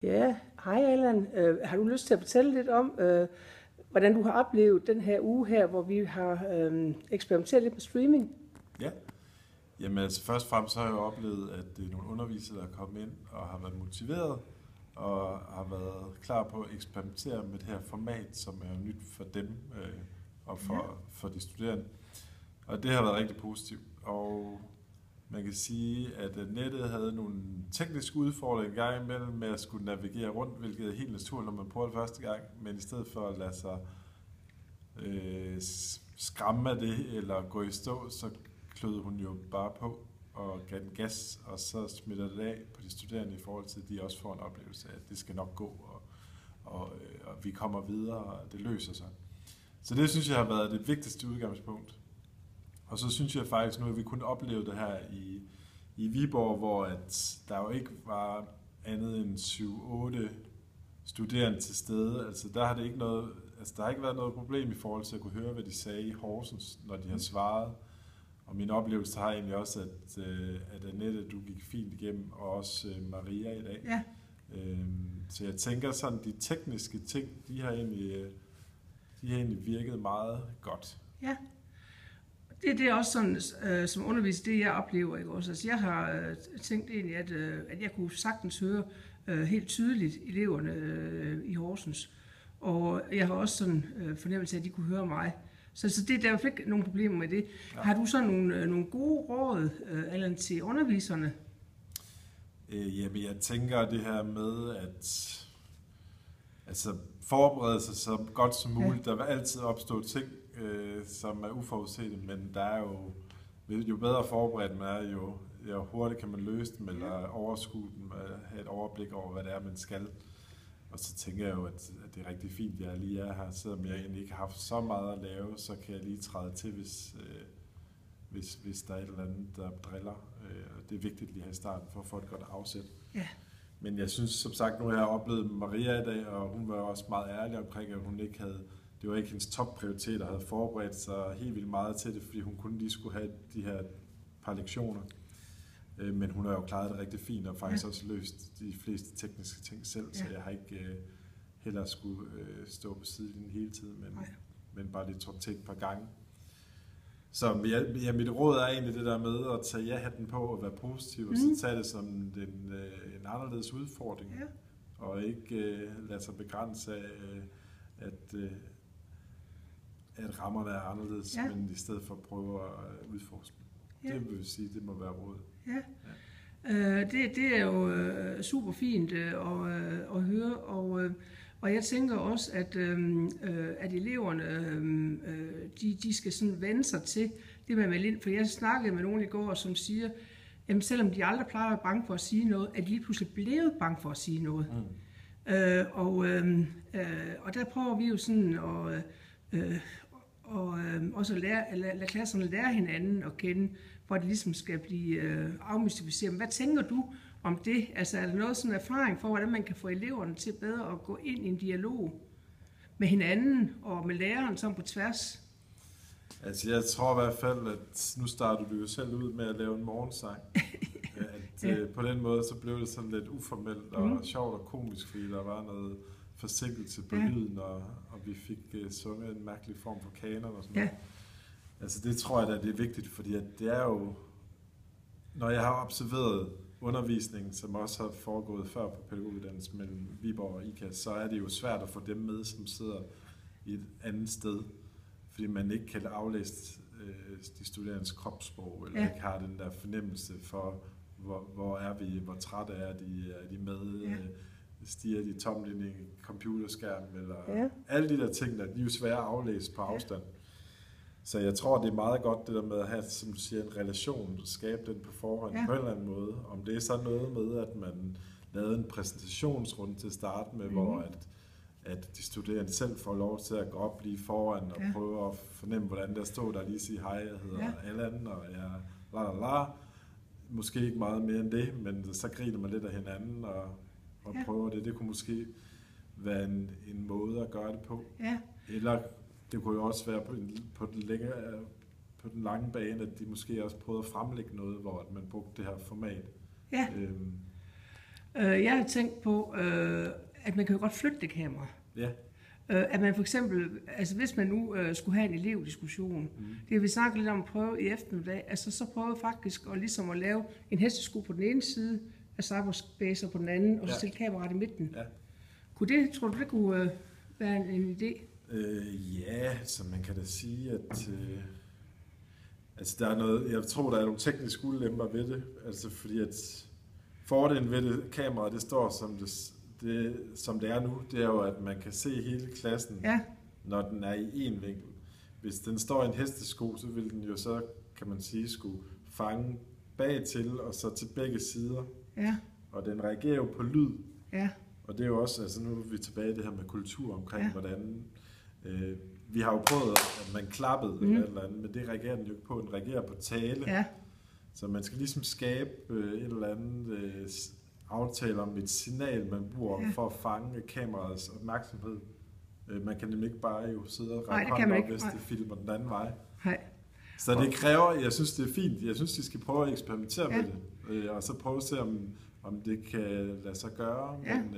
Ja, hej Allan. Har du lyst til at fortælle lidt om, hvordan du har oplevet den her uge her, hvor vi har eksperimenteret lidt med streaming? Ja, jamen altså først og fremmest så har jeg jo oplevet, at det er nogle undervisere, der er kommet ind og har været motiveret og har været klar på at eksperimentere med det her format, som er nyt for dem og for de studerende. Og det har været rigtig positivt. Og man kan sige, at nettet havde nogle tekniske udfordringer en gang imellem med at skulle navigere rundt, hvilket er helt naturligt, når man prøver det første gang. Men i stedet for at lade sig skræmme af det eller gå i stå, så kløede hun jo bare på og gav den gas, og så smitter det af på de studerende i forhold til, at de også får en oplevelse af, at det skal nok gå, og vi kommer videre, og det løser sig. Så det synes jeg har været det vigtigste udgangspunkt. Og så synes jeg faktisk nu, at vi kunne opleve det her i Viborg, hvor at der jo ikke var andet end 7-8 studerende til stede. Altså der har det ikke noget, altså der har ikke været noget problem i forhold til at kunne høre, hvad de sagde i Horsens, når de har svaret. Og min oplevelse har egentlig også, at Annette, du gik fint igennem, og også Maria i dag. Ja. Så jeg tænker sådan, de tekniske ting, de har egentlig virket meget godt. Ja. Det er også sådan, som underviser, det jeg oplever, ikke også? Altså jeg har tænkt egentlig, at jeg kunne sagtens høre helt tydeligt eleverne i Horsens. Og jeg har også sådan fornemmelse af, at de kunne høre mig. Så der er jo ikke nogen problemer med det. Ja. Har du så nogle gode råd, Allan, til underviserne? Jamen, jeg tænker det her med at forberede sig så godt som muligt. Ja. Der vil altid opstå ting, som er uforudsete, men der er jo bedre forberedt man er, jo hurtigt kan man løse dem, eller overskue dem, have et overblik over, hvad det er, man skal. Og så tænker jeg jo, at det er rigtig fint, at jeg lige er her, selvom jeg egentlig ikke har haft så meget at lave, så kan jeg lige træde til, hvis der er et eller andet, der driller. Det er vigtigt lige her i starten, for at få et godt afsæt. Ja. Men jeg synes, som sagt, nu har jeg oplevet Maria i dag, og hun var også meget ærlig omkring, at hun ikke havde, det var ikke hendes topprioritet, og havde forberedt sig helt vildt meget til det, fordi hun kun lige skulle have de her par lektioner. Men hun har jo klaret det rigtig fint, og faktisk også løst de fleste tekniske ting selv, så jeg har ikke heller skulle stå på sidelinjen hele tiden, men bare lige trådt til et par gange. Så mit råd er egentlig det der med at tage ja-hatten på og være positiv, og så tage det som en anderledes udfordring, og ikke lade sig begrænse af, at rammerne er anderledes, men i stedet for at prøve at udforske dem. Ja. Det vil sige, det må være rådet. Ja. Det er jo super fint at høre, og jeg tænker også, at eleverne de skal sådan vende sig til det med at melde ind, for jeg snakkede med nogen i går, som siger, jamen selvom de aldrig plejer at være bange for at sige noget, er de lige pludselig blevet bange for at sige noget. Og der prøver vi jo sådan også at lade klasserne lære hinanden at kende, for at det ligesom skal blive afmystificeret. Hvad tænker du om det? Altså er der noget sådan erfaring for, hvordan man kan få eleverne til bedre at gå ind i en dialog med hinanden og med læreren som på tværs? Altså jeg tror i hvert fald, at nu startede du jo selv ud med at lave en morgensang. På den måde så blev det sådan lidt uformelt og sjovt og komisk, fordi der var noget forsinkelse på lyden, og vi fik sunget en mærkelig form for kanon og sådan noget. Altså det tror jeg, at det er vigtigt, fordi at det er jo, når jeg har observeret undervisningen, som også har foregået før på pædagoguddannelsen mellem Viborg og IKAS, så er det jo svært at få dem med, som sidder i et andet sted, fordi man ikke kan aflæse de studerendes kropssprog, eller ikke har den der fornemmelse for, hvor er vi, hvor trætte er de med, stiger de tomt ind i en computerskærm, eller alle de der ting, der de er jo svære at aflæse på afstand. Så jeg tror, det er meget godt det der med at have, som du siger, en relation, skabe den på forhånd på en eller anden måde. Om det er så noget med, at man lavede en præsentationsrunde til at starte med, hvor at de studerende selv får lov til at gå op lige foran og prøve at fornemme, hvordan der står der lige sige hej, jeg hedder Allan, og jeg la. Måske ikke meget mere end det, men så griner man lidt af hinanden og prøver det. Det kunne måske være en måde at gøre det på. Ja. Eller det kunne jo også være på den lange bane, at de måske også prøvede at fremlægge noget, hvor man brugte det her format. Ja. Jeg har tænkt på, at man kan jo godt flytte det kamera. Ja. At man for eksempel, altså hvis man nu skulle have en elevdiskussion, det har vi snakket lidt om at prøve i eftermiddag, altså så prøve faktisk at lave en hestesko på den ene side, af cyberspacer på den anden, og så stille kameraet i midten. Ja. Tror du det kunne være en idé? Ja, så man kan da sige, at altså der er noget, jeg tror, der er nogle tekniske ulemper ved det, altså fordi at fordelen ved det kamera, det står som det er nu, det er jo, at man kan se hele klassen, når den er i en vinkel. Hvis den står i en hestesko, så vil den jo så, kan man sige, skulle fange bag til og så til begge sider. Ja. Og den reagerer jo på lyd. Ja. Og det er jo også, altså nu er vi tilbage i det her med kultur omkring, hvordan vi har jo prøvet, at man klappede eller andet, men det reagerer den jo ikke på. Den reagerer på tale. Ja. Så man skal ligesom skabe et eller andet aftale om et signal, man bruger for at fange kameraets opmærksomhed. Man kan nemlig ikke bare jo sidde og række hånden op, hvis det filmer den anden vej. Nej. Så det kræver, jeg synes det er fint, jeg synes de skal prøve at eksperimentere med det, og så prøve at se om det kan lade sig gøre, men